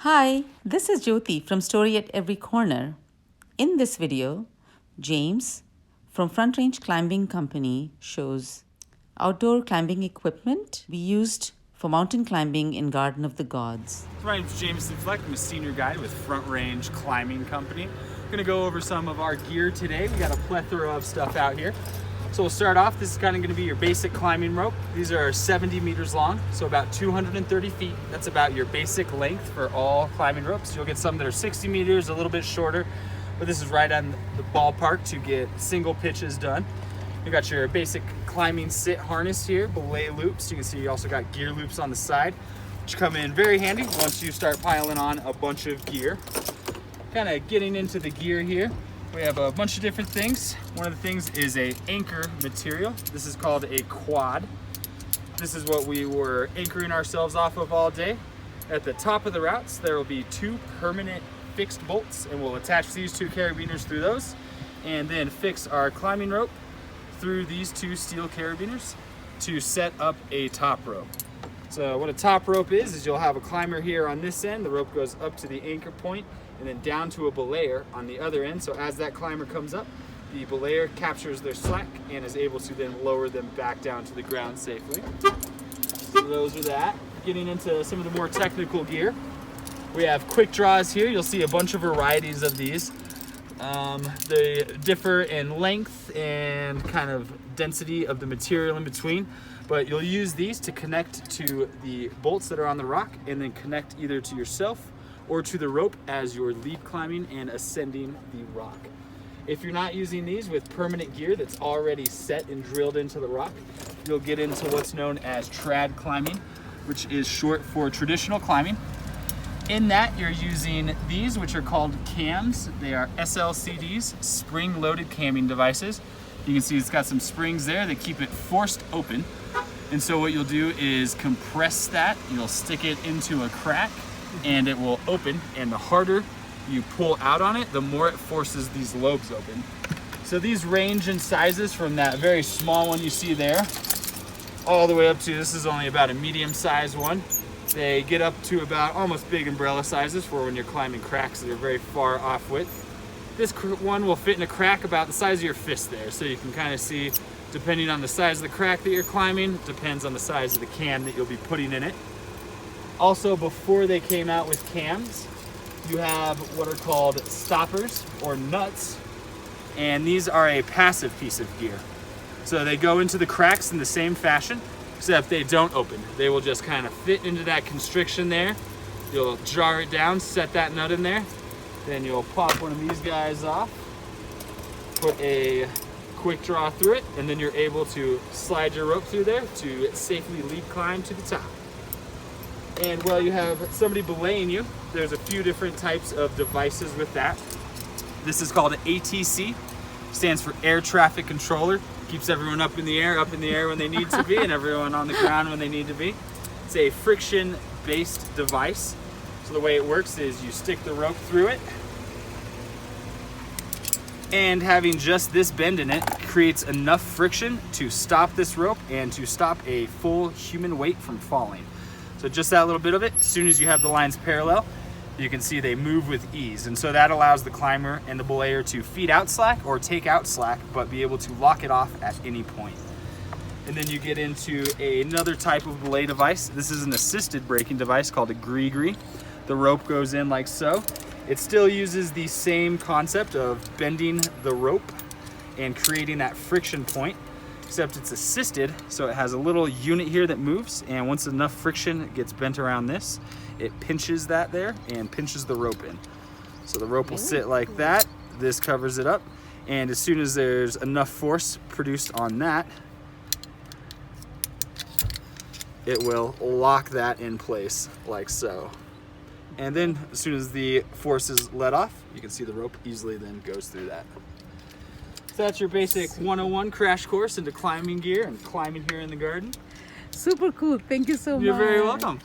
Hi, this is Jyoti from Story at Every Corner. In this video, James from Front Range Climbing Company shows outdoor climbing equipment we used for mountain climbing in Garden of the Gods. My name's James Fleck. I'm a senior guide with Front Range Climbing Company. I'm gonna go over some of our gear today. We got a plethora of stuff out here. So we'll start off, this is kind of gonna be your basic climbing rope. These are 70 meters long, so about 230 feet. That's about your basic length for all climbing ropes. You'll get some that are 60 meters, a little bit shorter, but this is right on the ballpark to get single pitches done. You got your basic climbing sit harness here, belay loops. You can see you also got gear loops on the side, which come in very handy once you start piling on a bunch of gear. Kind of getting into the gear here, we have a bunch of different things. One of the things is a anchor material. This is called a quad. This is what we were anchoring ourselves off of all day. At the top of the routes, there will be two permanent fixed bolts, and we'll attach these two carabiners through those, and then fix our climbing rope through these two steel carabiners to set up a top rope. So what a top rope is you'll have a climber here on this end, the rope goes up to the anchor point and then down to a belayer on the other end. So as that climber comes up, the belayer captures their slack and is able to then lower them back down to the ground safely. So those are that. Getting into some of the more technical gear, we have Quickdraws here. You'll see a bunch of varieties of these. They differ in length and kind of density of the material in between, but you'll use these to connect to the bolts that are on the rock and then connect either to yourself or to the rope as you're lead climbing and ascending the rock. If you're not using these with permanent gear that's already set and drilled into the rock, you'll get into what's known as trad climbing, which is short for traditional climbing. In that, you're using these, which are called cams. They are SLCDs, spring-loaded camming devices. You can see it's got some springs there that keep it forced open. And so what you'll do is compress that. You'll stick it into a crack and it will open. And the harder you pull out on it, the more it forces these lobes open. So these range in sizes from that very small one you see there, all the way up to, this is only about a medium-sized one. They get up to about almost big umbrella sizes for when you're climbing cracks that are very far off width. This one will fit in a crack about the size of your fist there, so you can kind of see, depending on the size of the crack that you're climbing, depends on the size of the cam that you'll be putting in it. Also, before they came out with cams, you have what are called stoppers or nuts, and these are a passive piece of gear. So they go into the cracks in the same fashion, except they don't open. They will just kind of fit into that constriction there. You'll jar it down, set that nut in there, then you'll pop one of these guys off, put a quick draw through it, and then you're able to slide your rope through there to safely lead climb to the top. And while you have somebody belaying you, there's a few different types of devices with that. This is called an ATC, stands for Air Traffic Controller. Keeps everyone up in the air when they need to be, and everyone on the ground when they need to be. It's a friction-based device. So the way it works is you stick the rope through it, and having just this bend in it creates enough friction to stop this rope and to stop a full human weight from falling. So just that little bit of it, as soon as you have the lines parallel, you can see they move with ease. And so that allows the climber and the belayer to feed out slack or take out slack, but be able to lock it off at any point. And then you get into another type of belay device. This is an assisted braking device called a gree-gree. The rope goes in like so. It still uses the same concept of bending the rope and creating that friction point, except it's assisted, so it has a little unit here that moves, and once enough friction gets bent around this, it pinches that there and pinches the rope in. So the rope will sit like that, this covers it up, and as soon as there's enough force produced on that, it will lock that in place like so. And then as soon as the force is let off, you can see the rope easily then goes through that. So that's your basic 101 crash course into climbing gear and climbing here in the garden. Super cool. Thank you so much. You're very welcome.